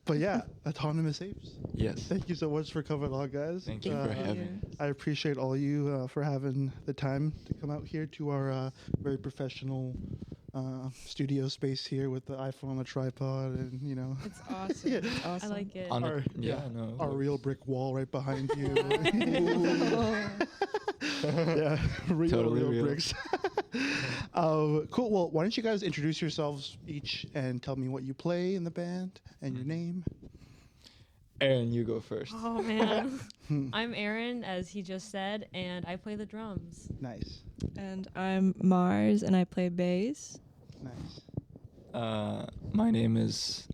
But yeah, Autonomous Apes. Yes. Thank you so much for coming on, guys. Thank you for having me. I appreciate all you for having the time to come out here to our very professional studio space here with the iPhone on the tripod, and It's awesome. Yeah. It's awesome. I like it. Our real brick wall right behind you. Yeah, real bricks. Cool. Well, why don't you guys introduce yourselves each and tell me what you play in the band and your name? Aaron, you go first. Oh man. I'm Aaron, as he just said, and I play the drums. Nice. And I'm Mars, and I play bass. Nice. My name is.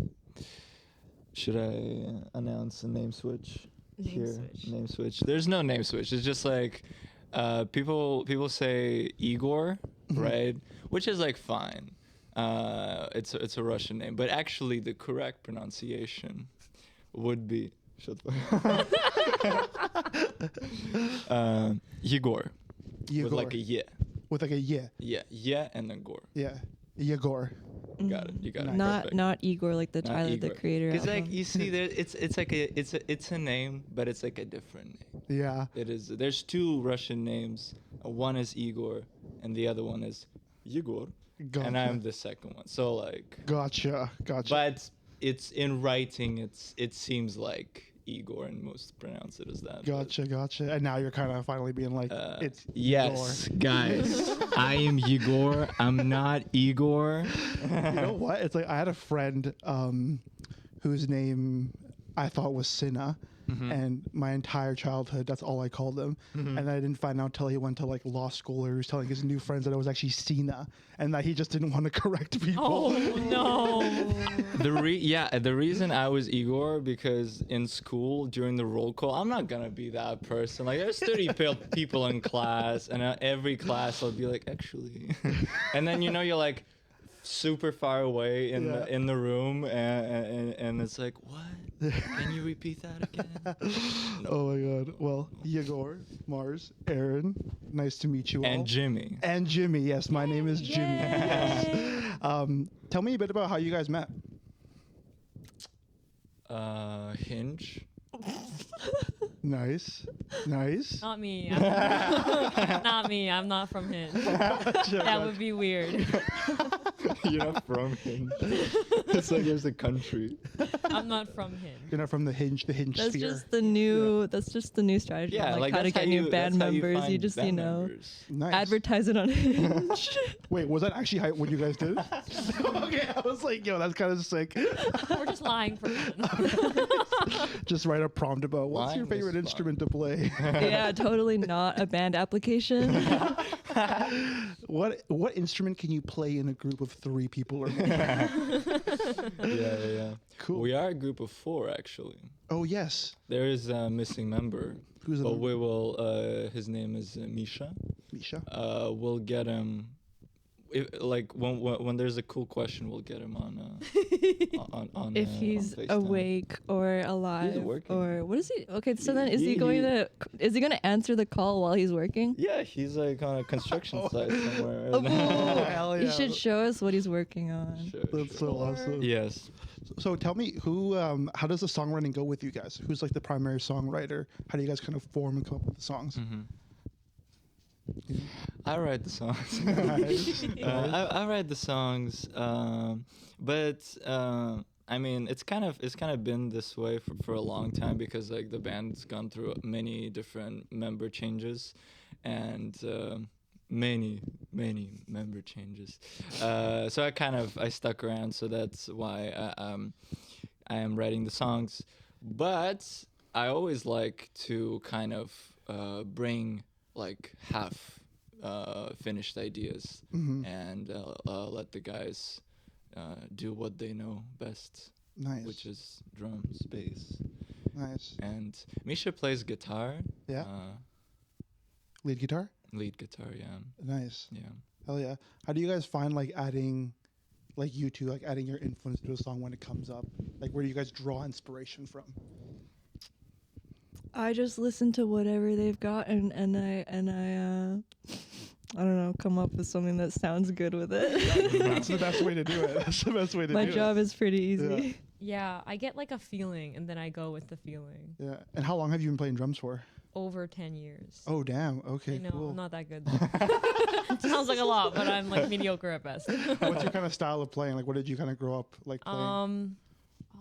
Should I announce a name switch? Name switch. There's no name switch. It's just like people say Igor, right? Which is like fine. It's a Russian name, but actually the correct pronunciation would be Yegor. With like a yeah. With like a yeah. Yeah, and then Gore. Yeah. Yegor. Got it. You got it. Not Perfect. not Igor, like the Tyler the Creator. Because like album. you see, there it's a name, but it's like a different name. Yeah. It is. There's two Russian names. One is Igor, and the other one is Yegor. Gotcha. And I'm the second one. So like. Gotcha. But it's in writing. It seems like Igor, and most pronounce it as that. Gotcha. And now you're kind of finally being like, it's yes, Igor. guys. I am Yegor. I'm not Igor. You know what? It's like I had a friend whose name I thought was Sinna. And my entire childhood, that's all I called him. And I didn't find out till he went to like law school, or he was telling his new friends that it was actually Sina, and that he just didn't want to correct people. Oh no. The reason I was Igor, because in school during the roll call, I'm not gonna be that person. Like there's 30 people in class, and every class I'll be like, actually, and then you're like super far away in the room, and it's like, what? Can you repeat that again? No. Oh my god. Well, Yegor, Mars, Aaron, nice to meet you all. And Jimmy. And Jimmy, yes, my name is Jimmy. Yes. Tell me a bit about how you guys met. Hinge. Nice. Not me. Not me. I'm not from Hinge. That would be weird. You're not from Hinge. It's like there's a country. I'm not from Hinge. You're not from the Hinge That's sphere. just the new. That's just the new strategy. Yeah, like how to get new band members. You just members. Nice. advertise it on Hinge. Wait, was that actually what you guys did? Okay, I was like, yo, that's kind of sick. We're just lying for fun. Just write a prompt about what's Lying your favorite is fun. instrument to play. Yeah, totally not a band application. What instrument can you play in a group of 3 people or more? Yeah. Cool. We are a group of 4 actually. Oh yes. There is a missing member. Who's the But member? we will. His name is Misha. Misha. We'll get him. When there's a cool question, we'll get him on. If he's on FaceTime. awake or alive working. or what is he? Okay, so then is he going to answer the call while he's working? Yeah, he's like on a construction site somewhere. Oh, Hell you yeah. should show us what he's working on. That's so awesome. Yes. So tell me, how does the songwriting go with you guys? Who's like the primary songwriter? How do you guys kind of form and come up with the songs? I write the songs. Nice. I write the songs, but I mean, it's kind of been this way for a long time, because like the band's gone through many different member changes, and many member changes. So I stuck around, so that's why I am writing the songs. But I always like to kind of bring like half finished ideas and let the guys do what they know best, Nice. which is drums, bass. Nice. And Misha plays guitar. Yeah. Lead guitar? Lead guitar, yeah. Nice. Yeah. Hell yeah. How do you guys find like adding, like you two, like adding your influence to a song when it comes up? Like where do you guys draw inspiration from? I just listen to whatever they've got and I don't know, come up with something that sounds good with it. That's the best way to do it. That's the best way to My do it. job is pretty easy. Yeah, I get like a feeling and then I go with the feeling. Yeah. And how long have you been playing drums for? Over 10 years. Oh, damn. Okay, I know, cool. I'm not that good. Sounds like a lot, but I'm like mediocre at best. What's your kind of style of playing? Like, what did you kind of grow up like playing?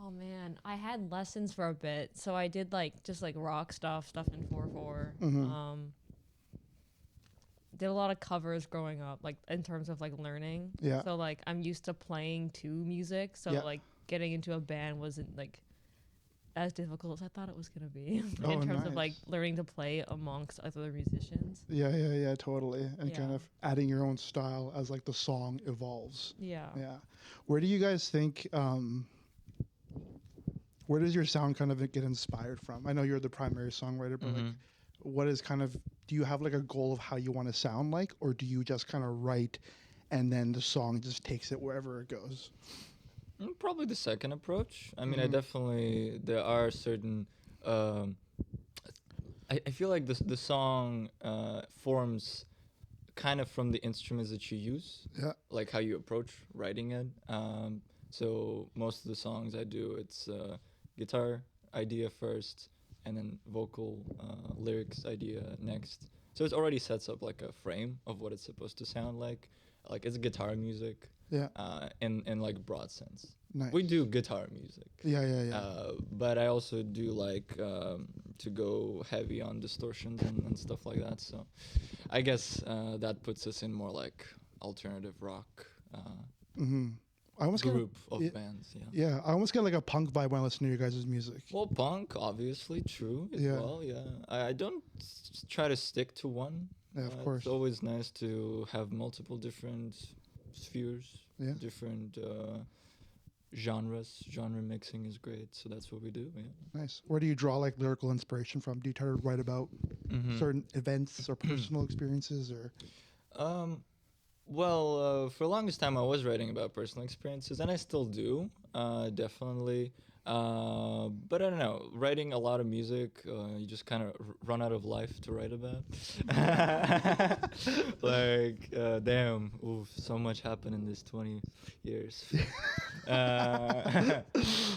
Oh man, I had lessons for a bit, so I did like just like rock stuff in 4/4. Did a lot of covers growing up, like in terms of like learning. Yeah. So like I'm used to playing to music, so Yeah. like getting into a band wasn't like as difficult as I thought it was gonna be Oh, in terms of like nice. learning to play amongst other musicians. Yeah, totally. And Yeah. kind of adding your own style as like the song evolves. Yeah. Yeah. Where do you guys think, where does your sound kind of get inspired from? I know you're the primary songwriter, but like, what is kind of, do you have like a goal of how you want to sound like, or do you just kind of write and then the song just takes it wherever it goes? Probably the second approach. I mean, I definitely, there are certain, I feel like the song forms kind of from the instruments that you use, Yeah. like how you approach writing it. So most of the songs I do, it's guitar idea first, and then vocal lyrics idea next. So it already sets up like a frame of what it's supposed to sound like. Like it's guitar music. Yeah. In like broad sense. Nice. We do guitar music. Yeah. But I also do like to go heavy on distortions and stuff like that. So I guess that puts us in more like alternative rock I almost group get, of bands. Yeah. Yeah, I almost get like a punk vibe when I listen to your guys' music. Well, punk, obviously, true as Yeah. well. Yeah. I don't try to stick to one. Yeah, of course. It's always nice to have multiple different spheres, Yeah. different genres. Genre mixing is great, so that's what we do. Yeah. Nice. Where do you draw like lyrical inspiration from? Do you try to write about certain events or personal experiences, or? Well, for the longest time, I was writing about personal experiences, and I still do, definitely. But I don't know, writing a lot of music, you just kind of run out of life to write about. Like, damn, oof, so much happened in this 20 years.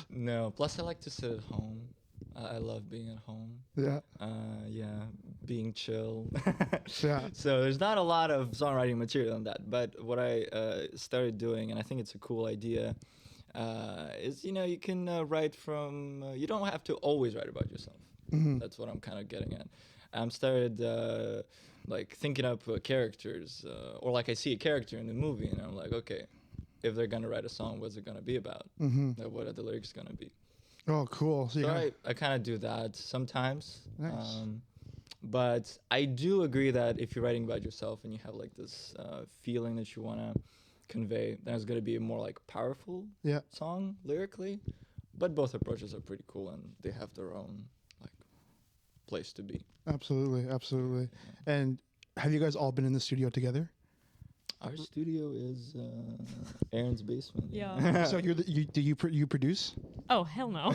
No, plus I like to sit at home. I love being at home. Yeah. Yeah, being chill. Yeah. So there's not a lot of songwriting material on that. But what I started doing, and I think it's a cool idea, is you can write from. You don't have to always write about yourself. That's what I'm kind of getting at. I'm started like thinking up characters, or like I see a character in the movie, and I'm like, okay, if they're gonna write a song, what's it gonna be about? What are the lyrics gonna be? Oh, cool. So, I kind of do that sometimes. Nice. But I do agree that if you're writing about yourself and you have like this feeling that you want to convey, then it's going to be a more like powerful song lyrically. But both approaches are pretty cool and they have their own like place to be. Absolutely. Yeah. And have you guys all been in the studio together? Our studio is Aaron's basement. Yeah. So do you produce? Oh, hell no.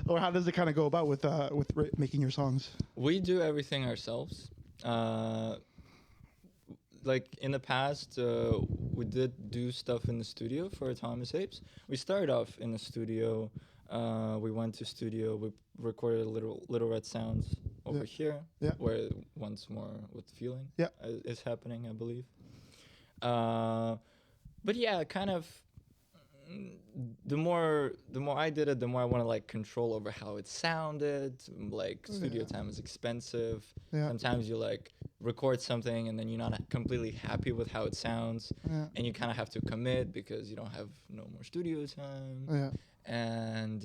Or how does it kind of go about with making your songs? We do everything ourselves. Like in the past, we did do stuff in the studio for Thomas Apes. We started off in the studio. We went to studio. We recorded Little Red Sounds over here, where once more with feeling is happening, I believe. But yeah, kind of. The more I did it, the more I want to like control over how it sounded. Like studio time is expensive. Yeah. Sometimes you like record something and then you're not completely happy with how it sounds, and you kind of have to commit because you don't have no more studio time. Yeah. And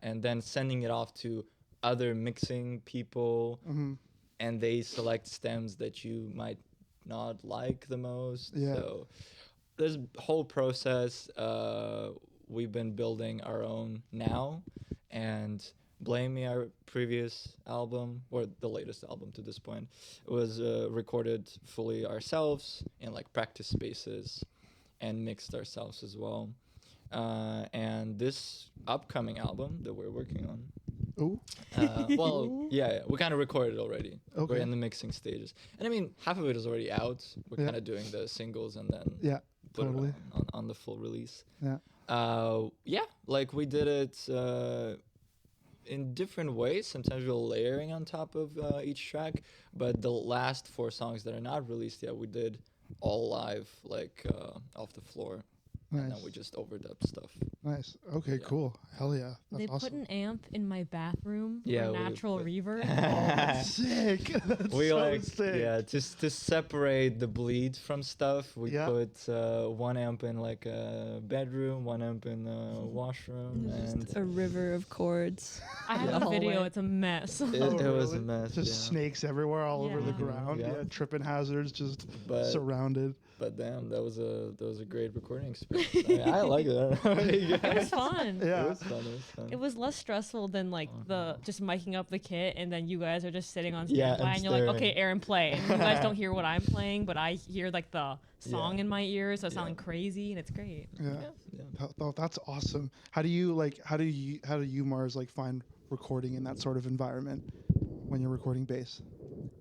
and then sending it off to other mixing people, and they select stems that you might not like the most. Yeah. So this whole process, we've been building our own now, and Blame Me, our previous album, or the latest album to this point, was recorded fully ourselves in like practice spaces and mixed ourselves as well. And this upcoming album that we're working on, we kind of recorded already. Okay. We're in the mixing stages. And I mean, half of it is already out. We're kind of doing the singles and then put Totally. it on the full release. Yeah. Yeah, like we did it in different ways. Sometimes we're layering on top of each track, but the last 4 songs that are not released yet, we did all live, like off the floor, and then Nice. we just overdubbed stuff. Nice. Okay, Yeah. cool. Hell yeah. That's They put awesome. an amp in my bathroom Yeah, for we natural put- reverb. Sick. That's We so like sick. yeah, just to separate the bleed from stuff. We Yeah. put one amp in like a bedroom, one amp in a washroom, and Just a river of chords. I have The a hallway. video. It's a mess. it, Oh, it was a really? mess. Just yeah. snakes everywhere all over the Yeah. ground. Yeah. Yeah. Tripping hazards just But surrounded. but damn, that was a great recording experience. I mean, I like it. I don't know about you It was guys. fun. Yeah. It was fun. It was fun. It was less stressful than like the just miking up the kit, and then you guys are just sitting on Yeah, standby, and and you're like, staring. okay, Aaron, play. And you guys don't hear what I'm playing, but I hear like the song Yeah. in my ears, so it sounds Yeah. crazy, and it's great. Yeah. yeah. That's awesome. How do you Mars like find recording in that sort of environment when you're recording bass?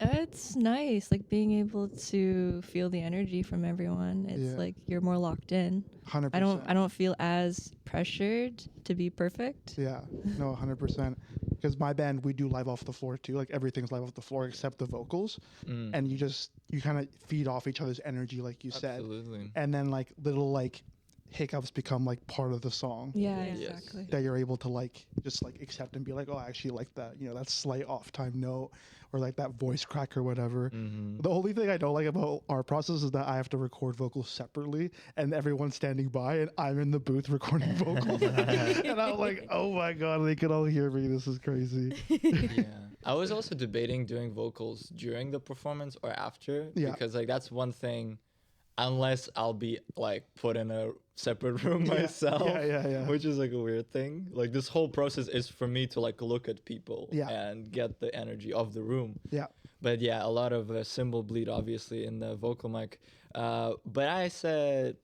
It's nice, like being able to feel the energy from everyone. It's Yeah. like you're more locked in. 100%. I don't feel as pressured to be perfect. Yeah, no, 100%. Because my band, we do live off the floor too. Like everything's live off the floor except the vocals, Mm. and you kind of feed off each other's energy, like you said, Absolutely. and then like little like hiccups become like part of the song Yeah, Yes. exactly. that you're able to like just like accept and be like, oh, I actually like that, that slight off time note or like that voice crack or whatever. Mm-hmm. The only thing I don't like about our process is that I have to record vocals separately and everyone's standing by and I'm in the booth recording vocals. And I'm like, oh my God, they could all hear me. This is crazy. Yeah. I was also debating doing vocals during the performance or after. Yeah. Because like that's one thing, unless I'll be like put in a separate room Yeah. myself. Yeah. Which is like a weird thing. Like this whole process is for me to like look at people Yeah. and get the energy of the room. Yeah. But yeah, a lot of cymbal bleed obviously in the vocal mic. But I said,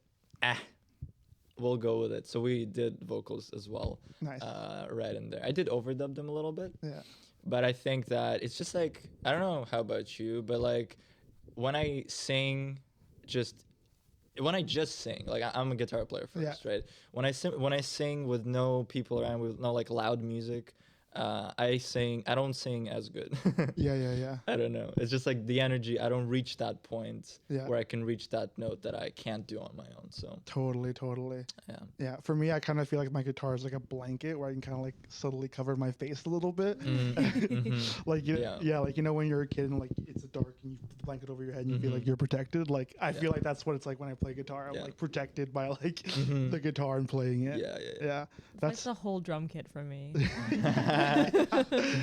we'll go with it. So we did vocals as well. Nice. Right in there. I did overdub them a little bit. Yeah. But I think that it's just like, I don't know how about you, but like when I sing, when I just sing, like I'm a guitar player first, right? When I sing with no people around, with no like loud music, I don't sing as good. Yeah. I don't know. It's just like the energy. I don't reach that point Yeah. where I can reach that note that I can't do on my own. So Totally. yeah. Yeah. For me, I kind of feel like my guitar is like a blanket where I can kind of like subtly cover my face a little bit. Like, Yeah. like, when you're a kid and like it's dark and you put the blanket over your head and you feel like you're protected. Like, I feel like that's what it's like when I play guitar. I'm Yeah. like protected by like the guitar and playing it. Yeah. Yeah. It's like That's the whole drum kit for me.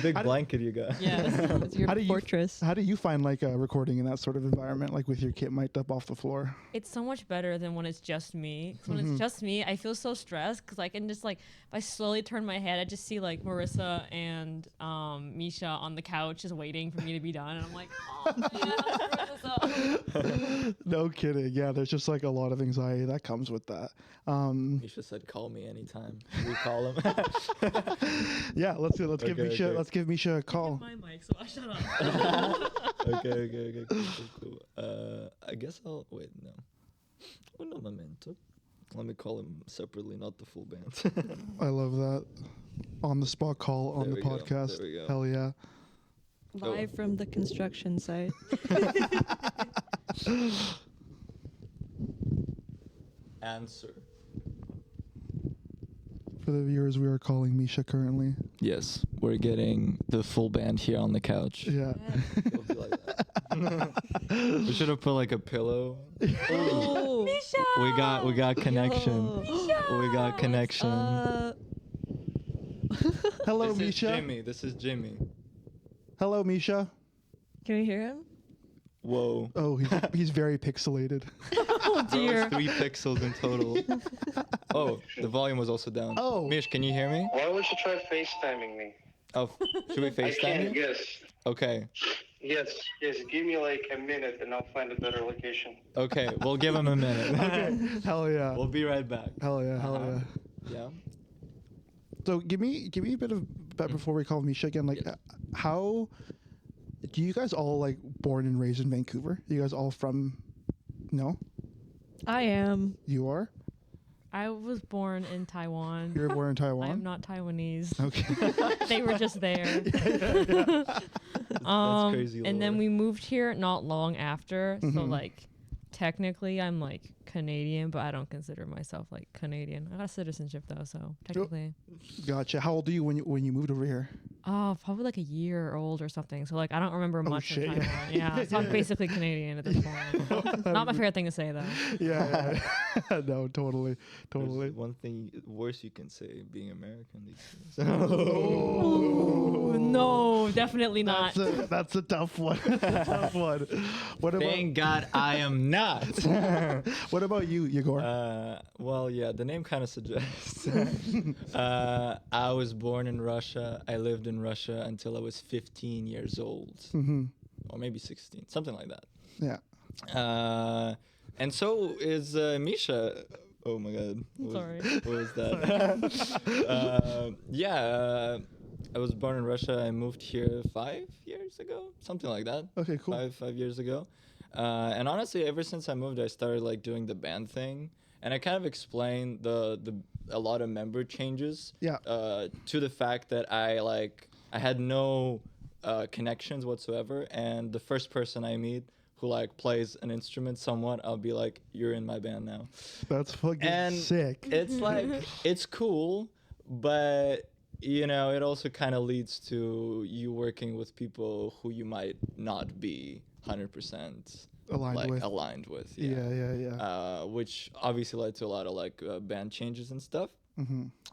Big blanket you got. Yes. It's your How do you- fortress. how do you find like recording in that sort of environment, like with your kit mic'd up off the floor? It's so much better than when it's just me. 'Cause when it's just me, I feel so stressed because I can just like, if I slowly turn my head, I just see like Marissa and Misha on the couch just waiting for me to be done. And I'm like, oh man, I screwed this up. No kidding. Yeah, there's just like a lot of anxiety that comes with that. Misha said, "Call me anytime." We call him. Yeah, let's give Okay, Misha okay. let's give Misha a call. My mic, so I shut up. Okay. Cool. I guess I'll wait. No. Un momento. Let me call him separately, not the full band. I love that. On the spot call on There the we go, podcast. there we go. Hell yeah. Live from the construction site. Answer. For the viewers, we are calling Misha currently. Yes, we're getting the full band here on the couch. Yeah. We'll be like that. We should have put like a pillow. Oh, We got connection. yo. We got connection. Hello, This Misha. is Jimmy. This is Jimmy. Hello, Misha. Can we hear him? Whoa. Oh, he's very pixelated. Oh Bro, dear. it's 3 pixels in total. Oh, the volume was also down. Oh. Mish, can you hear me? Why don't you try FaceTiming me? Oh, should we I FaceTime can't you? guess. Okay. Yes, give me like a minute and I'll find a better location. Okay, we'll give him a minute. Okay. Hell yeah. We'll be right back. Hell yeah. Hell Uh-huh. yeah. Yeah. So give me a bit of before we call Misha again. Like, Yes. how do you guys all like born and raised in Vancouver? You guys all from? No. I am. You are? I was born in Taiwan. You were born in Taiwan? I'm not Taiwanese. Okay. They were just there. That's crazy. And then lore. we moved here not long after. So Mhm. like technically I'm like Canadian, but I don't consider myself like Canadian. I got citizenship though, so technically. Gotcha. How old are you when you moved over here? Oh, probably like a year old or something. So like I don't remember much shit, of yeah. Taiwan. Yeah. So I'm basically Canadian at this point. Not my favorite thing to say though. Yeah. No, totally. There's one thing worse you can say being American these days. Oh, no, definitely not. That's a tough one. That's a tough one. What about Thank God I am not. what about you, Yegor? Well, yeah, the name kind of suggests. I was born in Russia. I lived in Russia until I was 15 years old, or maybe 16, something like that. Yeah. And so is Misha. Oh my God. Sorry. What was that? I was born in Russia. I moved here 5 years ago, something like that. Okay, cool. 5 years ago. And honestly, ever since I moved, I started like doing the band thing, and I kind of explained a lot of member changes. Yeah. To the fact that I had no connections whatsoever, and the first person I meet who like plays an instrument somewhat, I'll be like, "You're in my band now." That's fucking And sick. It's like it's cool, but it also kind of leads to you working with people who you might not be 100% aligned with. Yeah. Which obviously led to a lot of band changes and stuff.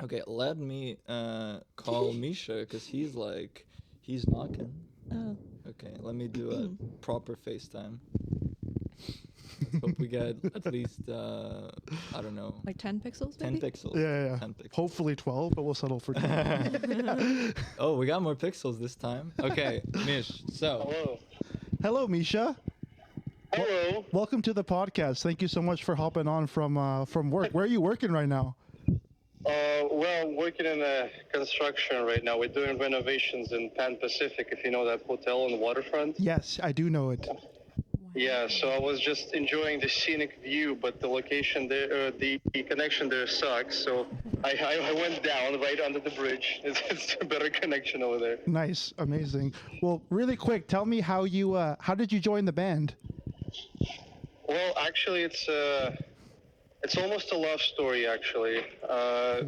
Okay, let me call Misha because he's knocking. Oh. Okay, let me do a proper FaceTime. Let's hope we get at least I don't know, Like 10 pixels, 10 maybe? pixels. Yeah. 10 pixels. Hopefully 12, but we'll settle for 10. Oh, we got more pixels this time. Okay, Mish. So Hello. Hello, Misha. Hello. Welcome to the podcast. Thank you so much for hopping on from work. Where are you working right now? Well, I'm working in construction right now. We're doing renovations in Pan Pacific, if you know that hotel on the waterfront. Yes, I do know it. Yeah, so I was just enjoying the scenic view, but the location there, the connection there sucks. So I went down right under the bridge. It's a better connection over there. Nice, amazing. Well, really quick, tell me how did you join the band? Well, actually, it's almost a love story. Actually, I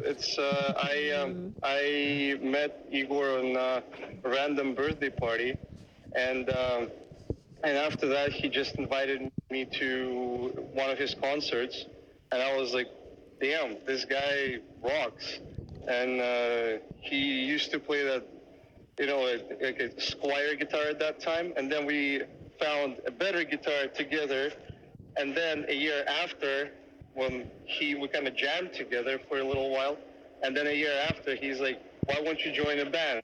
met Igor on a random birthday party, and after that, he just invited me to one of his concerts, and I was like, damn, this guy rocks. And he used to play that, like a Squire guitar at that time, and then we found a better guitar together, and then a year after, when we kind of jammed together for a little while, and then a year after, he's like, why won't you join a band?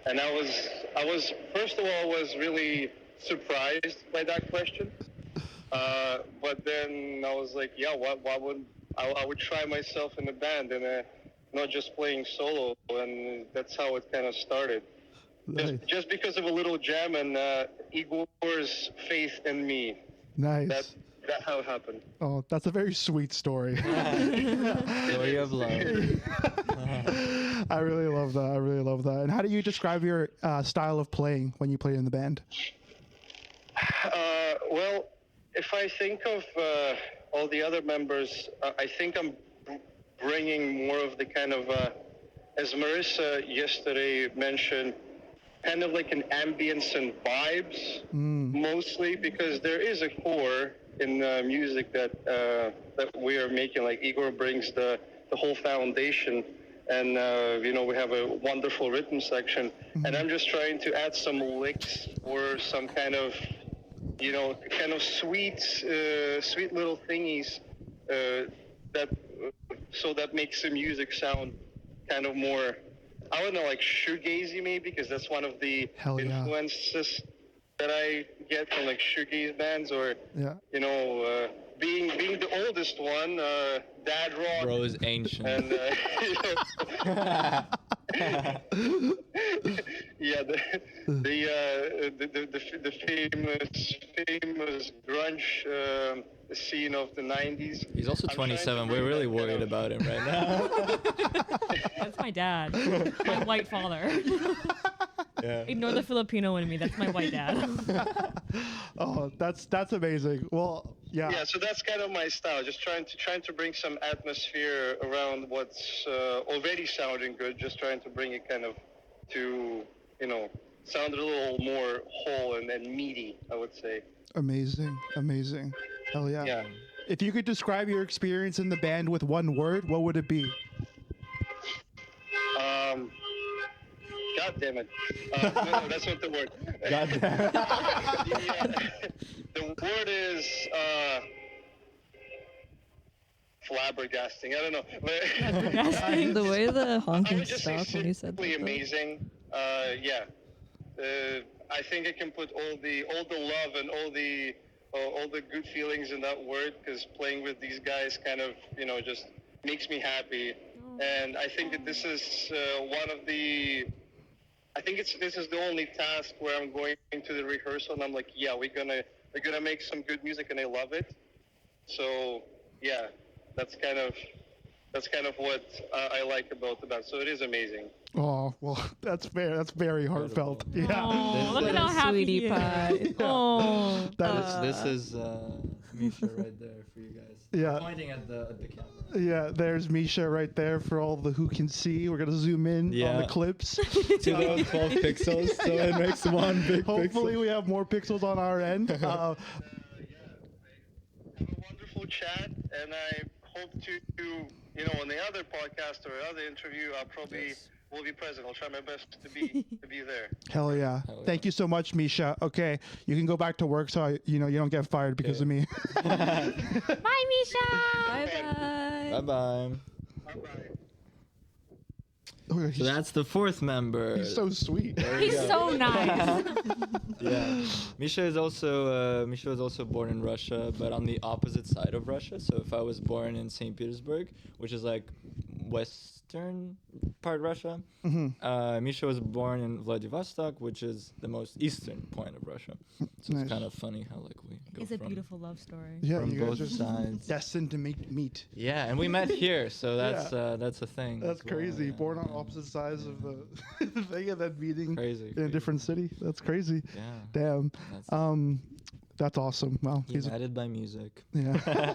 And I was first of all, I was really surprised by that question, but then I was like, yeah, why wouldn't I would try myself in a band and not just playing solo, and that's how it kind of started. Nice. Just because of a little jam and Igor's faith in me. Nice. That's how it happened. Oh, that's a very sweet story. story of love. I really love that. And how do you describe your style of playing when you play in the band? Well, if I think of all the other members, I think I'm bringing more of the kind of, as Marissa yesterday mentioned, kind of like an ambience and vibes, mostly, because there is a core in music that we are making. Like Igor brings the whole foundation, and we have a wonderful rhythm section, and I'm just trying to add some licks or some kind of sweet little thingies that makes the music sound kind of more, I don't know, like shoegazy maybe, because that's one of the influences that I get from like shoegaze bands, or being the oldest one, dad rock. Bro is ancient. And yeah, the famous grunge scene of the 90s. He's also I'm trying to 27. We're bring really that kind worried of- about him right now. That's my dad, my white father. Yeah. Ignore the Filipino in me. That's my white dad. Oh, that's amazing. Well, yeah. Yeah, so that's kind of my style. Just trying to bring some atmosphere around what's already sounding good. Just trying to bring it kind of to sound a little more whole and meaty, I would say. Amazing. Hell yeah. Yeah. If you could describe your experience in the band with one word, what would it be? God damn it. No, that's not the word. God damn. The word is flabbergasting. I don't know. But The way the I honking would just say stopped when you said that. simply though. amazing. Yeah. I think I can put all the love and all the good feelings in that word, because playing with these guys kind of just makes me happy. And I think that this is one of the. I think this is the only task where I'm going into the rehearsal and I'm like, yeah, we're gonna make some good music and I love it. So yeah, that's kind of what I like about the band. So it is amazing. Oh, well, that's fair. That's very heartfelt. Yeah. Oh, look at how happy Sweetie he is. pie. Oh. This is Misha right there for you guys. Yeah. Pointing at the camera. Yeah, there's Misha right there for all the who can see. We're gonna zoom in on the Yeah. clips. To those 12 pixels, so it makes one big Hopefully, pixel. we have more pixels on our end. Have a wonderful chat, and I hope to on the other podcast or other interview, I'll probably will be present. I'll try my best to be there. Hell yeah! Hell Thank you so much, Misha. Okay, you can go back to work, so you don't get fired because of me. Bye, Misha. Bye-bye. Bye bye. Bye-bye. Oh, So that's the fourth member. he's so sweet. There you He's go. so nice. Yeah. Misha is also born in Russia, but on the opposite side of Russia. So if I was born in St. Petersburg, which is like western part Russia, Misha was born in Vladivostok, which is the most eastern point of Russia. So Nice. it's kind of funny how like we go It's a from, beautiful love story. Yeah, from you guys both are sides. destined to meet. Yeah, and we met here, so that's Yeah. that's a thing. That's as well, crazy. yeah. Born on opposite sides of the thing, and then meeting Crazy. in a different city. That's crazy. Yeah. Damn. That's That's awesome. Wow. He's united by music. yeah.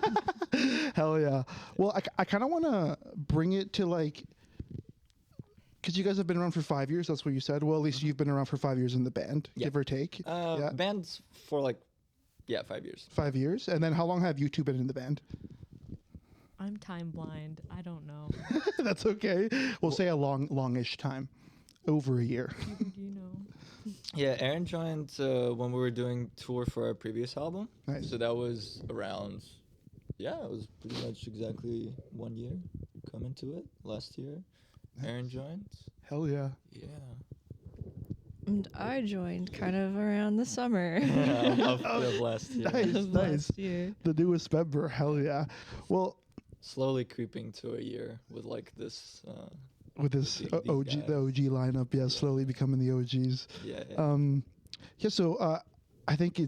Hell yeah. Well, I kind of want to bring it to like, because you guys have been around for 5 years. That's what you said. Well, at least you've been around for 5 years in the band, Yeah. give or take. Yeah. Bands for like, 5 years. 5 years. And then how long have you two been in the band? I'm time blind. I don't know. That's okay. We'll say a longish time. Over a year. Do you know? Yeah, Aaron joined when we were doing tour for our previous album. Nice. So that was around, it was pretty much exactly 1 year coming to it. Last year, Aaron joined. Hell yeah. Yeah. And I joined kind of around the summer of last year. Nice, of nice. last year. The newest member. Hell yeah. Well, Slowly creeping to a year with like this. with this These OG, guys. the OG lineup, yeah, slowly becoming the OGs. Yeah. Yeah, so I think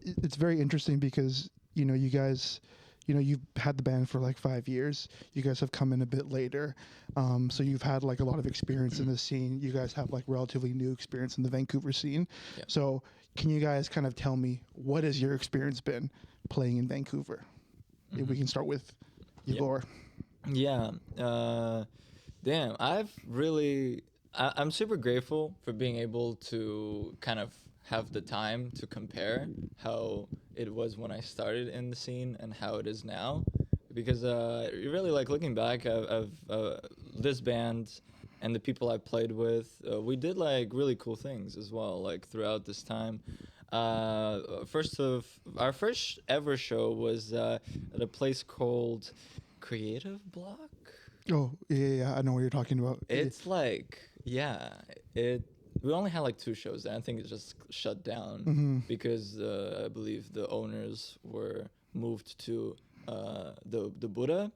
it's very interesting because you guys, you've had the band for like 5 years. You guys have come in a bit later, so you've had like a lot of experience in the scene. You guys have like relatively new experience in the Vancouver scene. Yeah. So can you guys kind of tell me what has your experience been playing in Vancouver? If we can start with Igor. Yeah. Damn, I'm super grateful for being able to kind of have the time to compare how it was when I started in the scene and how it is now. Because really, like, looking back of this band and the people I played with, we did, like, really cool things as well, like, throughout this time. Our first ever show was at a place called Creative Block. Oh, yeah, I know what you're talking about. It's like, we only had like 2 shows there. I think it just shut down because I believe the owners were moved to the Buddha.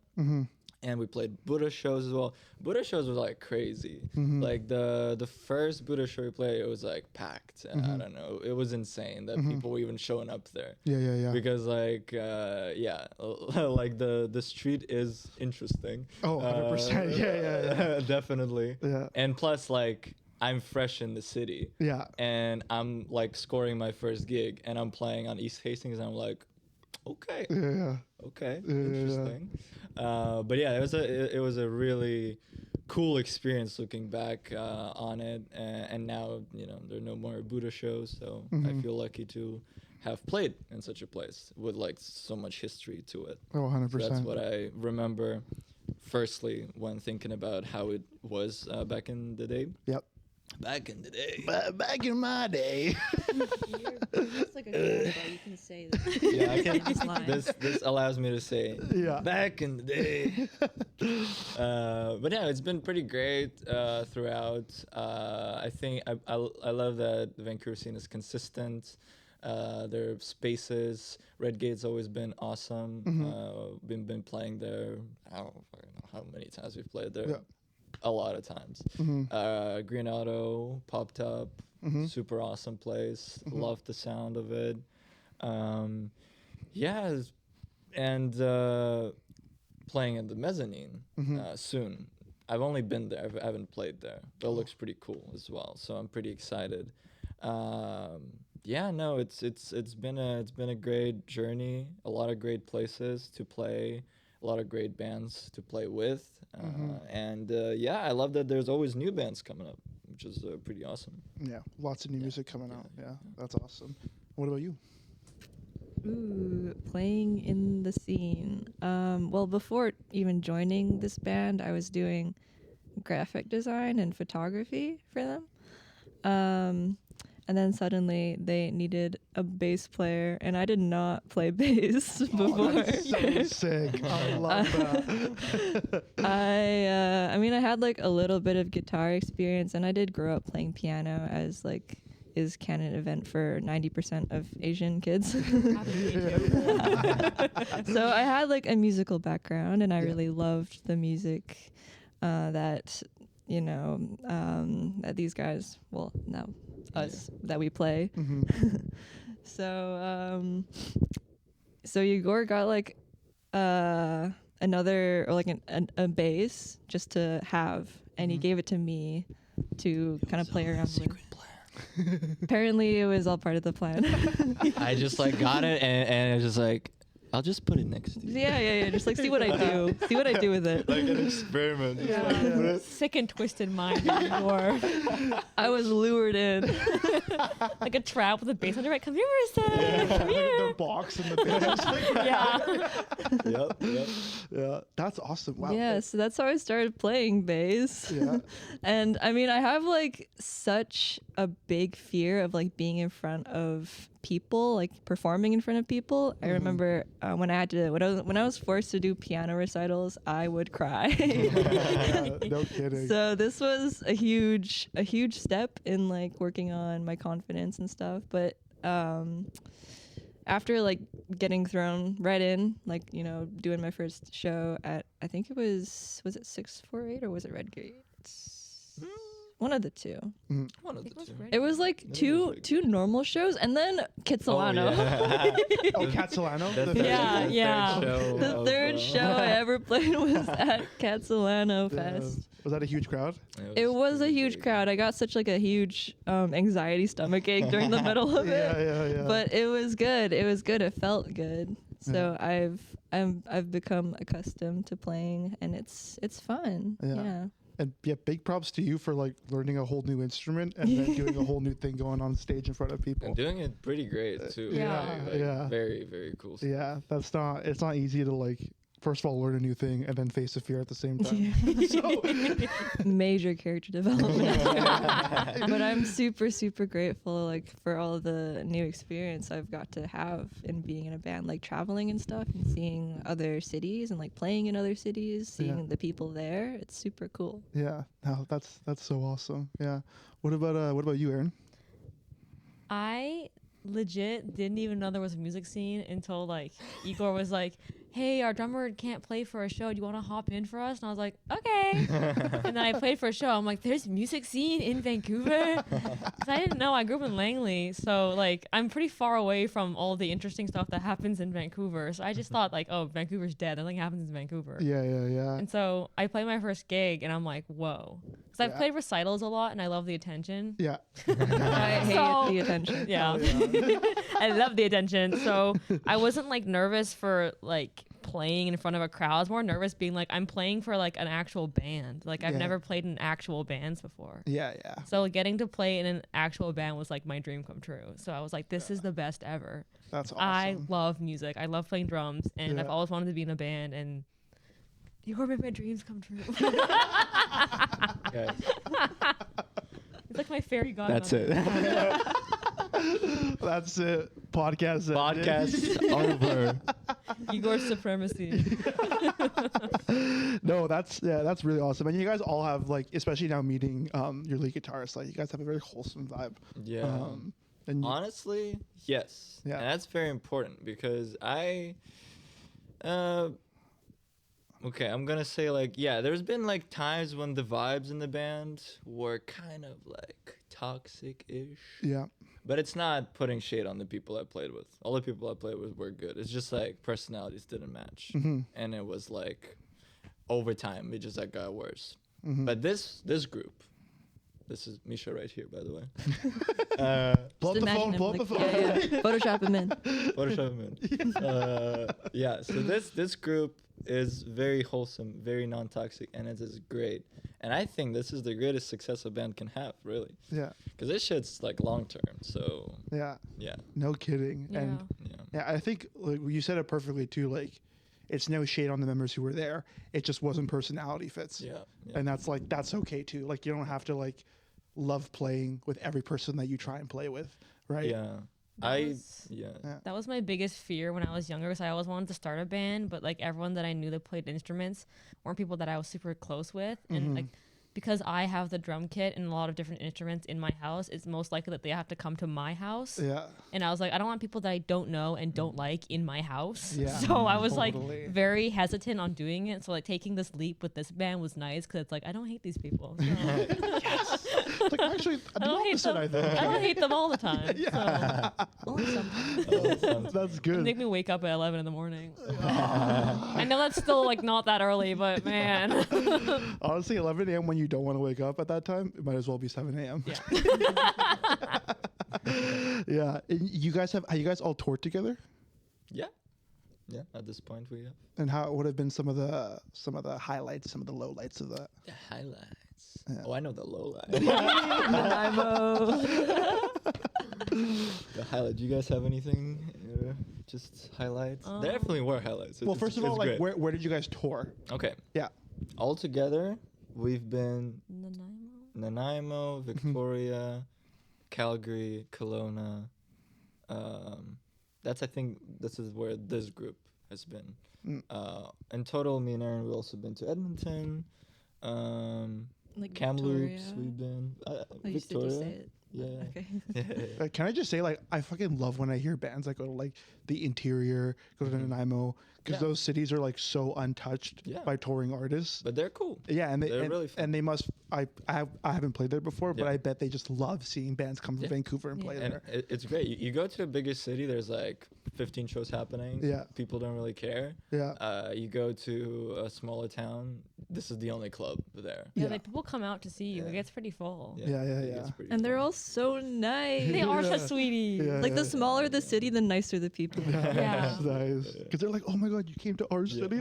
And we played Buddha shows as well. Buddha shows were like crazy. Like the first Buddha show we played, it was like packed. And I don't know, it was insane that people were even showing up there. Yeah. Because like like the street is interesting. Oh, 100%. Yeah. Definitely. Yeah. And plus like I'm fresh in the city. Yeah. And I'm like scoring my first gig, and I'm playing on East Hastings, and I'm like, okay. Yeah. Okay, Yeah. interesting. But yeah, it was a really cool experience looking back on it, and now there are no more Buddha shows, so I feel lucky to have played in such a place with like so much history to it. Oh, 100%. So that's what I remember. Firstly, when thinking about how it was back in the day. Yep. Back in the day. Back in my day. That's like a good but you can say that. Yeah, I can. This line. This allows me to say, Yeah. back in the day. But yeah, it's been pretty great throughout. I think I love that the Vancouver scene is consistent. There are spaces. Red Gate's always been awesome. Been playing there. I don't fucking know how many times we've played there. Yeah. A lot of times. Green Auto popped up. Super awesome place. Love the sound of it. Yeah, and playing in the mezzanine soon. I've only been there. I haven't played there, but it looks pretty cool as well. So I'm pretty excited. Yeah, no, it's been a great journey. A lot of great places to play. A lot of great bands to play with. And yeah, I love that there's always new bands coming up, which is pretty awesome. Yeah, lots of new music coming out. Yeah, that's awesome. What about you? Ooh, playing in the scene. Well, before even joining this band, I was doing graphic design and photography for them. And then suddenly they needed a bass player, and I did not play bass before. That's so sick. I love that. I mean, I had like a little bit of guitar experience, and I did grow up playing piano, as like is canon event for 90% of Asian kids. So I had like a musical background, and I really loved the music that that these guys, well, no, us, that we play. So Igor got like another, or like a bass just to have, and he gave it to me to kind of play around with. Apparently it was all part of the plan. I just like got it and it was just like, I'll just put it next to you. Yeah. Just like see what I do. See what I do with it. Like an experiment. Yeah. Sick and twisted mind anymore. I was lured in. Like a trap with a bass under it. Come here, Marissa. Come here. The box and the bass. Yeah. Yep. Yeah, that's awesome. Wow. Yeah, so that's how I started playing bass. Yeah. And I mean, I have like such a big fear of like being in front of people, like performing in front of people. I remember when I was forced to do piano recitals, I would cry. No kidding. So this was a huge step in like working on my confidence and stuff. But after like getting thrown right in, like, doing my first show at, I think it was it 648 or was it Redgate? One of the two. One of the two. It was like two normal shows and then Kitsilano. Oh, Catsalano? Yeah. The third show I ever played was at Catsilano Fest. Was that a huge crowd? It was a huge crowd. I got such like a huge anxiety stomach ache during the middle of it. Yeah. But it was good. It felt good. So I've become accustomed to playing, and it's fun. Yeah. And yeah, big props to you for like learning a whole new instrument and then doing a whole new thing going on stage in front of people. And doing it pretty great too. Yeah. Very, very cool stuff. Yeah, it's not easy to like, first of all, learn a new thing and then face the fear at the same time. Major character development. But I'm super, super grateful like for all the new experience I've got to have in being in a band, like traveling and stuff and seeing other cities and like playing in other cities, seeing the people there. It's super cool. Yeah, no, that's so awesome. Yeah. What about you, Aaron? I legit didn't even know there was a music scene until like Igor was like, hey, our drummer can't play for a show. Do you want to hop in for us? And I was like, okay. And then I played for a show. I'm like, there's music scene in Vancouver? 'Cause I didn't know. I grew up in Langley. So, like, I'm pretty far away from all the interesting stuff that happens in Vancouver. So I just thought, like, oh, Vancouver's dead. Nothing happens in Vancouver. Yeah. And so I played my first gig, and I'm like, whoa. Because I've played recitals a lot, and I love the attention. Yeah. I hate So- the attention. Yeah. I love the attention. So I wasn't like nervous for like playing in front of a crowd. I was more nervous being like, I'm playing for like an actual band. Like I've Yeah. never played in actual bands before. Yeah. So getting to play in an actual band was like my dream come true. So I was like, this is the best ever. That's awesome. I love music. I love playing drums, and I've Yeah. always wanted to be in a band, and you made my dreams come true. Guys, It's like my fairy godmother. that's it. That's it. Podcast. ended. Podcast over. Igor's supremacy. No, that's really awesome. And you guys all have like, especially now meeting your lead guitarist, like you guys have a very wholesome vibe. Yeah. And you, Honestly, yes. Yeah. And that's very important because okay, I'm gonna say like, yeah, there's been like times when the vibes in the band were kind of like toxic-ish. yeah, But it's not putting shade on the people I played with. All the people I played with were good. It's just like personalities didn't match. And it was like over time, it just like got worse. But this group, this is Misha right here, by the way. pull up Just the imagine phone. him, Pull up like, the phone. yeah. Photoshop him in. Photoshop him in. Yeah, so this group is very wholesome, very non-toxic, and it is great. And I think this is the greatest success a band can have, really. Yeah, Because this shit's like long-term, so yeah. yeah. No kidding. Yeah. And Yeah. yeah, I think like you said it perfectly too. Like, it's no shade on the members who were there. It just wasn't personality fits. Yeah. And that's okay too. Like, you don't have to like love playing with every person that you try and play with, right? Yeah. Yeah. That was my biggest fear when I was younger, because I always wanted to start a band, but like everyone that I knew that played instruments weren't people that I was super close with. And like, because I have the drum kit and a lot of different instruments in my house, it's most likely that they have to come to my house. Yeah. And I was like, I don't want people that I don't know and don't like in my house. Yeah, So I was totally. like very hesitant on doing it. So like taking this leap with this band was nice, because it's like, I don't hate these people. So It's like actually the I don't hate opposite, them. I think. I don't hate them all the time. So only sometimes. That's good. Make me wake up at 11 in the morning. I know that's still like not that early, but man. Honestly, 11 a.m. when you don't want to wake up at that time, it might as well be 7 a.m. Yeah. Yeah. And you guys are you guys all toured together? Yeah. Yeah. At this point, we have And how would have been some of the highlights, some of the lowlights of that? the highlights. Oh, I know the lowlights. The highlight. Do you guys have anything? Just highlights. There definitely were highlights. Well, It's- first of all, it's like great. where did you guys tour? Okay. Yeah. All together, we've been Nanaimo? Nanaimo, Victoria, Calgary, Kelowna. I think this is where this group has been. In total, me and Aaron, we've also been to Edmonton, Like Kamloops, Victoria. we've been. Oh, you said Victoria. you say it. Yeah. Okay. Can I just say, like, I fucking love when I hear bands that go to like the interior, go to Nanaimo, because Yeah. those cities are like so untouched Yeah. by touring artists. But they're cool. Yeah, and They're really fun. and they must. I haven't played there before, but Yeah. I bet they just love seeing bands come from Yeah. Vancouver and play And there. it's great. You go to a bigger city, there's like 15 shows happening. Yeah. People don't really care. Yeah. You go to a smaller town, this is the only club there. Yeah, Yeah. like people come out to see you. It gets pretty full. Yeah, it yeah. gets pretty And they're full. all so nice. They are Yeah. such sweeties. Yeah. Like the smaller the city, the nicer the people. Yeah. Nice. Because they're like, oh my god, you came to our city.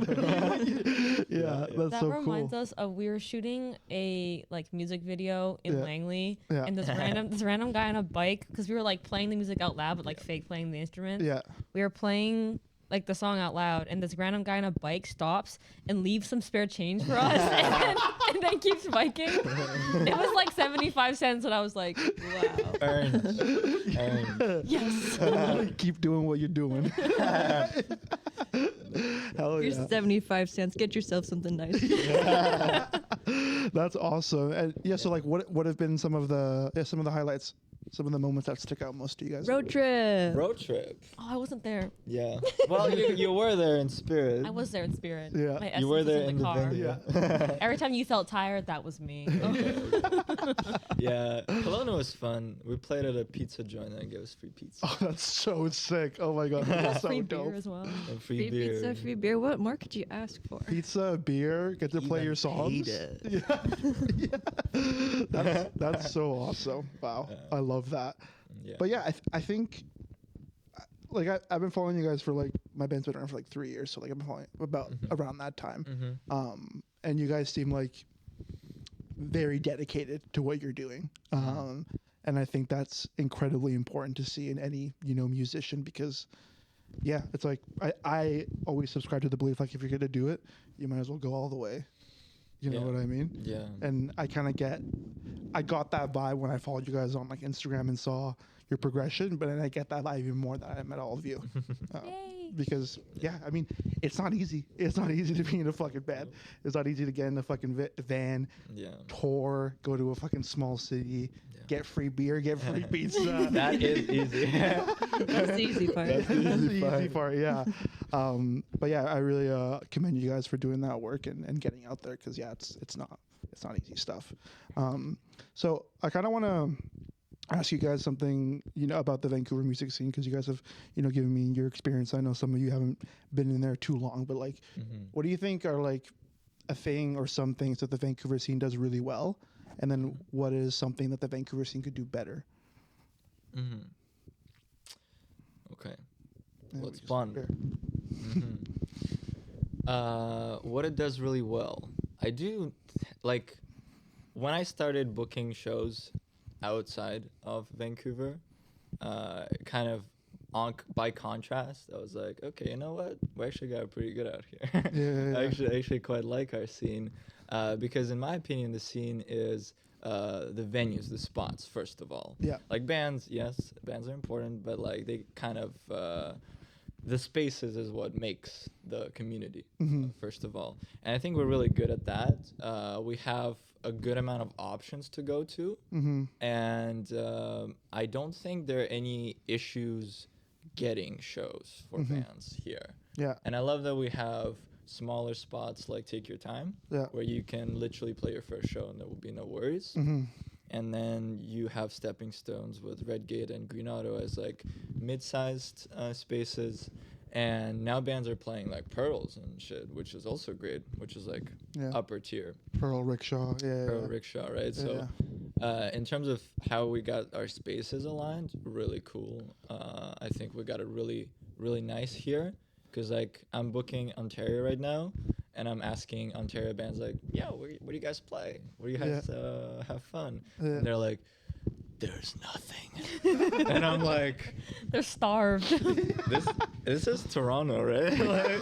Yeah, that's That so reminds cool. us of, we were shooting a like music video in Yeah. Langley, Yeah. and this random guy on a bike, because we were like playing the music out loud, but like fake playing the instruments. Yeah. We were playing like the song out loud, and this random guy on a bike stops and leaves some spare change for us, and then keeps biking. It was like 75 cents, and I was like, wow, Earned. yes. Keep doing what you're doing. Hell Here's yeah. 75 cents. Get yourself something nice. That's awesome. And yeah, so like what have been some of the highlights? some of the moments that stick out most to you guys? Road trip. Road trip. Oh, I wasn't there. Yeah. Well, you were there in spirit. I was there in spirit. Yeah. My You were essence was there in the car. venue. Yeah. Every time you felt tired, that was me. Yeah. Kelowna was fun. We played at a pizza joint and gave us free pizza. Oh, that's so sick. Oh my god, that's so Free dope. beer as well. And free Free beer. pizza, free beer. What more could you ask for? Pizza, beer, get to play Even your songs. paid it. Yeah. That's so awesome. Wow. I love that. Yeah. But yeah, I think like I've been following you guys for like my band's been around for like 3 years, so like I've been following about around that time. And you guys seem like very dedicated to what you're doing. And I think that's incredibly important to see in any, musician, because yeah, it's like I always subscribe to the belief like if you're gonna do it, you might as well go all the way. You know what I mean? Yeah. And I got that vibe when I followed you guys on like Instagram and saw your progression, but then I get that vibe even more that I met all of you. Yay. Because yeah, I mean, it's not easy. It's not easy to be in a fucking band. It's not easy to get in a fucking van, tour, go to a fucking small city, get free beer, get free pizza. That is easy. That's the easy part. That's the easy part, yeah. But yeah, I really commend you guys for doing that work and getting out there, because yeah, it's not easy stuff. So I kind of want to ask you guys something, about the Vancouver music scene, because you guys have, given me your experience. I know some of you haven't been in there too long, but like, what do you think are like a thing or some things that the Vancouver scene does really well? And then what is something that the Vancouver scene could do better? Okay. Yeah, Let's we bond. What it does really well. I do like when I started booking shows outside of Vancouver, kind of by contrast, I was like, okay, you know what? We actually got pretty good out here. Yeah. I actually quite like our scene, because in my opinion, the scene is the venues, the spots, first of all. Yeah. Like bands, yes, bands are important, but like they kind of the spaces is what makes the community, first of all. And I think we're really good at that. We have a good amount of options to go to, and I don't think there are any issues getting shows for bands here. Yeah. And I love that we have smaller spots like Take Your Time, where you can literally play your first show and there will be no worries. And then you have stepping stones with Red Gate and Green Auto as like mid-sized spaces. And now bands are playing like Pearls and shit, which is also great, which is like upper tier. Pearl Rickshaw, Pearl Rickshaw, right? So in terms of how we got our spaces aligned, really cool. I think we got it really, really nice here. Because like I'm booking Ontario right now, and I'm asking Ontario bands like, where do you guys play? Where do you guys have fun? And they're like, there's nothing. And I'm like, They're starved. this is Toronto, right? Like,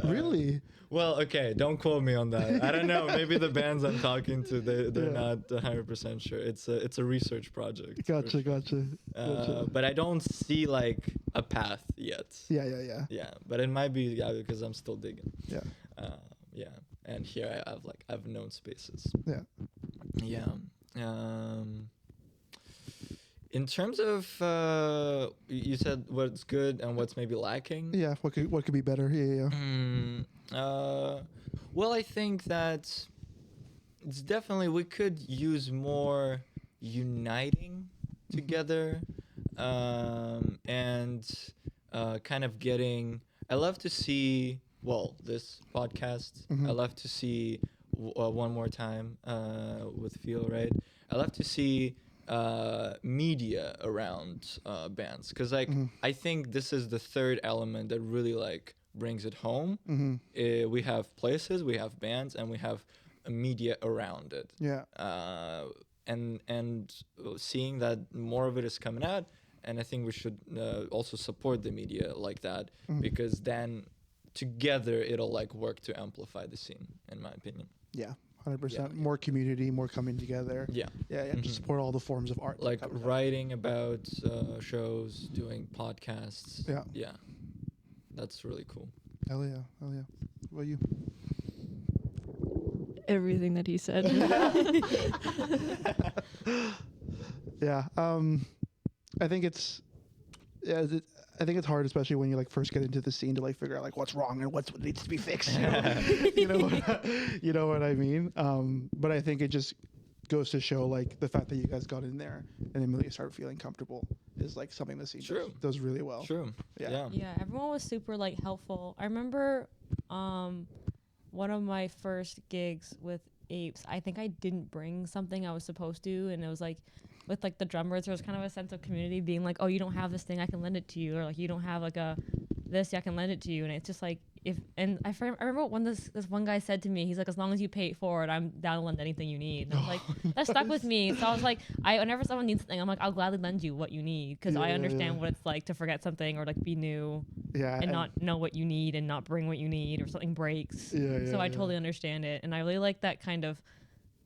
really? well, okay, don't quote me on that. I don't know. Maybe the bands I'm talking to, they're not 100% sure. It's a research project. Gotcha. But I don't see like a path yet. Yeah. Yeah, but it might be because I'm still digging. Yeah. And here I've known spaces. Yeah. Yeah. In terms of you said what's good and what's maybe lacking. Yeah. What could be better? Yeah. Well, I think that it's definitely we could use more uniting together, and kind of getting. I love to see. Well, this podcast. I love to see one more time with Feel, right? I love to see media around bands, because like I think this is the third element that really like brings it home. We have places, we have bands, and we have media around it. Yeah. And seeing that more of it is coming out, and I think we should also support the media like that, because then together it'll like work to amplify the scene, in my opinion. Yeah. 100%. Yeah. More community, more coming together. Yeah. Yeah. To support all the forms of art. Like writing about shows, doing podcasts. Yeah. Yeah. That's really cool. Hell yeah. What about you? Everything that he said. Yeah. I think it's yeah. I think it's hard, especially when you like first get into the scene, to like figure out like what's wrong and what needs to be fixed. You know what I mean? But I think it just goes to show like the fact that you guys got in there and immediately started feeling comfortable is like something the scene does really well. True. Yeah. Yeah, everyone was super like helpful. I remember one of my first gigs with Apes, I think I didn't bring something I was supposed to, and it was like with like the drummers, there was kind of a sense of community being like, oh, you don't have this thing, I can lend it to you, or like you don't have like a this, I can lend it to you. And it's just like, if, and I remember when this one guy said to me, he's like, as long as you pay it forward, I'm down to lend anything you need. And I was like, that stuck with me. So I was like, whenever someone needs something, I'm like, I'll gladly lend you what you need, because I understand what it's like to forget something or like be new and not know what you need and not bring what you need, or something breaks. So I totally understand it. And I really like that kind of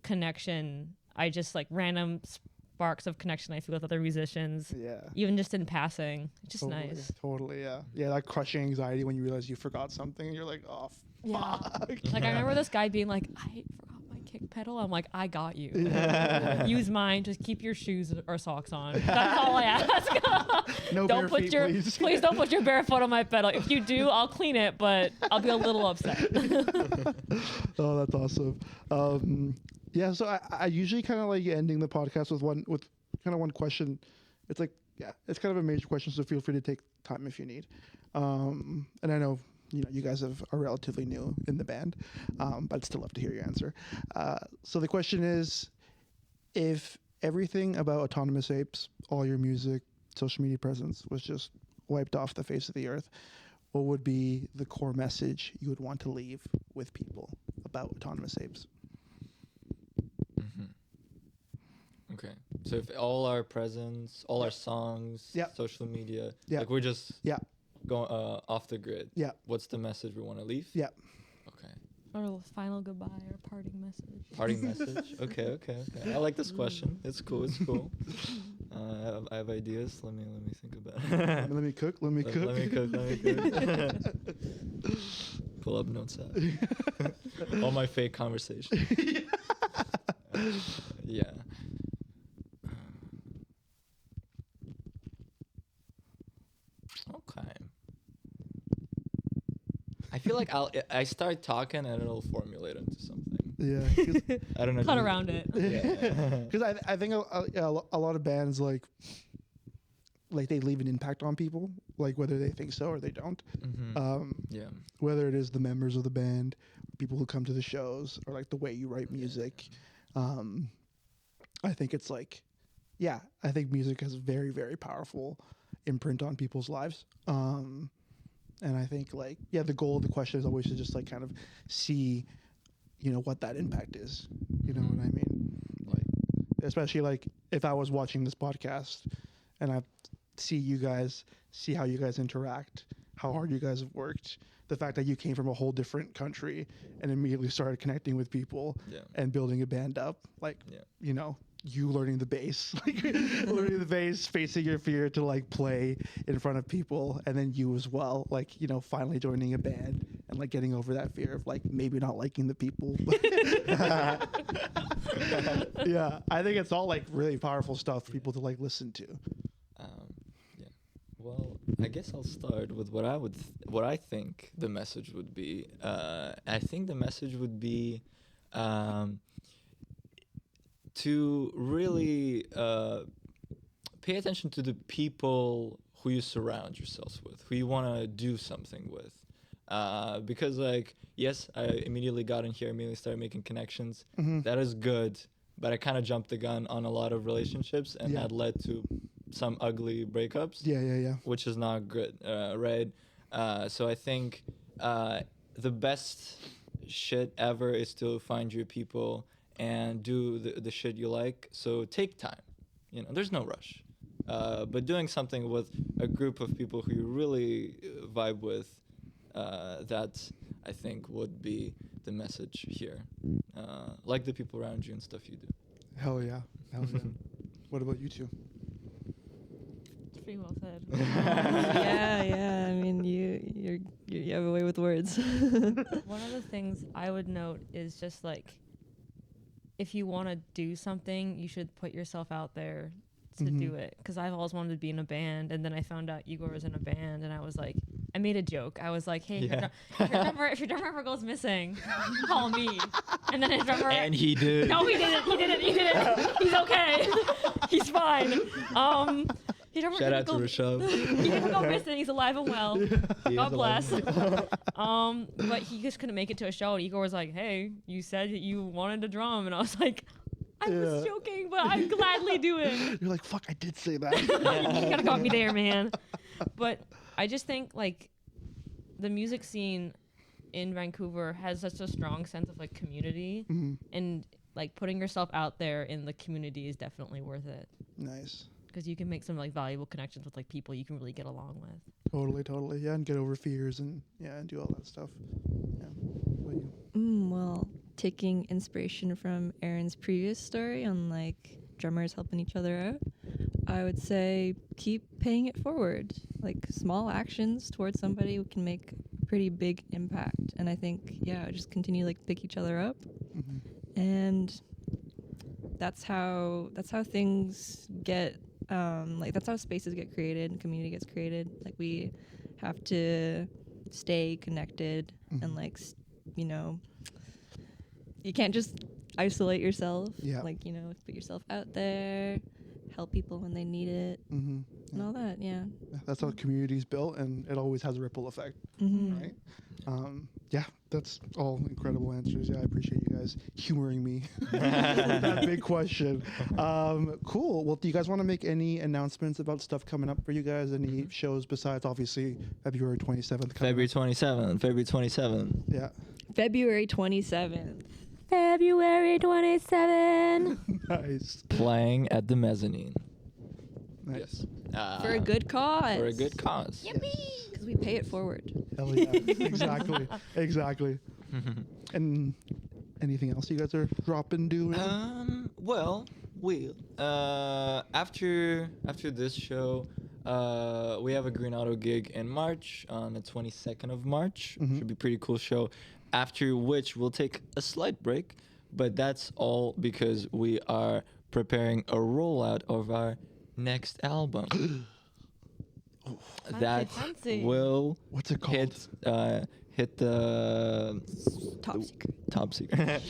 connection. I just like random sparks of connection I feel with other musicians. Yeah. Even just in passing. It's just nice. Totally, yeah. Yeah, that crushing anxiety when you realize you forgot something and you're like, oh, fuck. Like, I remember this guy being like, I forgot my kick pedal. I'm like, I got you. Use mine. Just keep your shoes or socks on. That's all I ask. No don't bare put feet, your please don't put your bare foot on my pedal. If you do, I'll clean it, but I'll be a little upset. Oh, that's awesome. Yeah, so I usually kind of like ending the podcast with one question. It's like, yeah, it's kind of a major question, so feel free to take time if you need. And I know you guys are relatively new in the band, but I'd still love to hear your answer. So the question is, if everything about Autonomous Apes, all your music, social media presence, was just wiped off the face of the earth, what would be the core message you would want to leave with people about Autonomous Apes? Okay, so if all our presence, all our songs, social media, like we're just going off the grid. Yeah. What's the message we want to leave? Yeah. Okay. Or final goodbye or parting message. Parting message. Okay. I like this question. It's cool. I have ideas. Let me think about it. Let me cook. Let me cook. Pull up notes out. All my fake conversation. Yeah. Okay. I feel like I start talking and it'll formulate into something. Yeah. I don't know. Cut around it. Yeah. Because I think a lot of bands like they leave an impact on people, like whether they think so or they don't. Yeah. Whether it is the members of the band, people who come to the shows, or like the way you write music. I think it's like, yeah, I think music has a very, very powerful imprint on people's lives. And I think like, yeah, the goal of the question is always to just like kind of see, what that impact is. You know what I mean? Like, especially like if I was watching this podcast and I see how you guys interact, how hard you guys have worked, the fact that you came from a whole different country and immediately started connecting with people and building a band up, like, you learning the bass, facing your fear to like play in front of people, and then you as well, like, finally joining a band and like getting over that fear of like maybe not liking the people. Yeah, I think it's all like really powerful stuff for people to like listen to. Well, I guess I'll start with what I think the message would be. I think the message would be to really pay attention to the people who you surround yourselves with, who you want to do something with. Because, like, yes, I immediately got in here, immediately started making connections. That is good, but I kind of jumped the gun on a lot of relationships, and that led to some ugly breakups. Yeah. Which is not good, right? So I think the best shit ever is to find your people and do the shit you like. So take time. There's no rush. But doing something with a group of people who you really vibe with, that I think would be the message here. Like the people around you and stuff you do. Hell yeah. What about you two? Pretty well said. Yeah. I mean, you have a way with words. One of the things I would note is just like, if you want to do something, you should put yourself out there to do it because I've always wanted to be in a band. And then I found out Igor was in a band, and I was like, I made a joke. I was like, hey, if your drummer ever goes missing, call me. And then his drummer. And he did. No, he didn't. He didn't. He didn't. He's okay. He's fine. Shout out to Rashad. He didn't go missing. He's alive and well. God bless. But he just couldn't make it to a show. And Igor was like, hey, you said that you wanted to drum. And I was like, I was joking, but I'd gladly do it. You're like, fuck, I did say that. You could have got me there, man. But I just think, like, the music scene in Vancouver has such a strong sense of, like, community. And, like, putting yourself out there in the community is definitely worth it. Nice. Because you can make some, like, valuable connections with, like, people you can really get along with. Totally. Yeah, and get over fears and do all that stuff. Yeah. What about you? Well, taking inspiration from Aaron's previous story on like drummers helping each other out, I would say keep paying it forward. Like small actions towards somebody can make a pretty big impact. And I think, just continue like pick each other up. And that's how things get that's how spaces get created and community gets created. Like we have to stay connected and like you can't just isolate yourself. Yeah. Like, put yourself out there, help people when they need it, and all that. Yeah. That's how community's built, and it always has a ripple effect, right? That's all incredible answers. Yeah, I appreciate you guys humoring me with that big question. Cool. Well, do you guys want to make any announcements about stuff coming up for you guys? Any shows besides, obviously, February 27th? February 27th. Yeah. February 27th. February 27. Nice. Playing at the Mezzanine. Nice. For a good cause. For a good cause. Yippee! Because we pay it forward. Hell yeah. Exactly. And anything else you guys are dropping, doing? After this show, we have a Green Auto gig in March on the 22nd of March. Should be a pretty cool show. After which we'll take a slight break, but that's all because we are preparing a rollout of our next album. That fancy. will What's it called? hit the Top secret.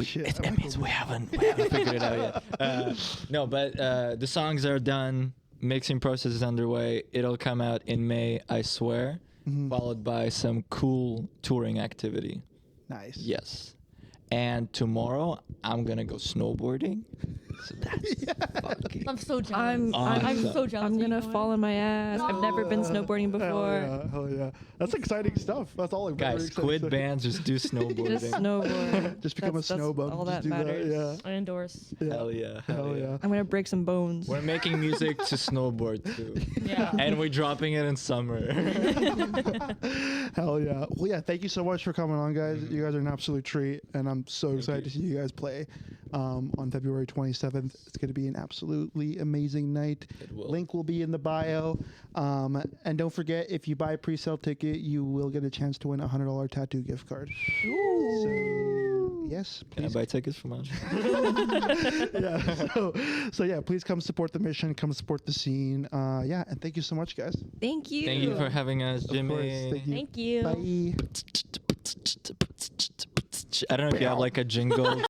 Shit. It means we haven't figured it out yet. No, but the songs are done. Mixing process is underway. It'll come out in May, I swear, followed by some cool touring activity. Nice. Yes. And tomorrow, I'm going to go snowboarding. So that's fucking I'm so jealous. I'm so jealous. I'm of you gonna going. fall on my ass. I've never been snowboarding before. Hell yeah. That's exciting stuff. That's all I'm very guys, excited quit to- bands, just do snowboarding. Just snowboard. Just become That's a snow bum. all Just that do matters. That. I endorse. Yeah. Hell yeah. Hell yeah. I'm gonna break some bones. We're making music to snowboard too. Yeah. And we're dropping it in summer. Hell yeah. Well, yeah, thank you so much for coming on, guys. You guys are an absolute treat, and I'm so excited to see you guys play on February 27th. It's going to be an absolutely amazing night. It will. Link will be in the bio. And don't forget, if you buy a pre-sale ticket, you will get a chance to win a $100 tattoo gift card. So, yes, Can I please. buy tickets from us? So yeah, please come support the mission. Come support the scene. And thank you so much, guys. Thank you. Thank you for having us, Of Jimmy. course. Thank you. Bye. I don't know if you have like a jingle.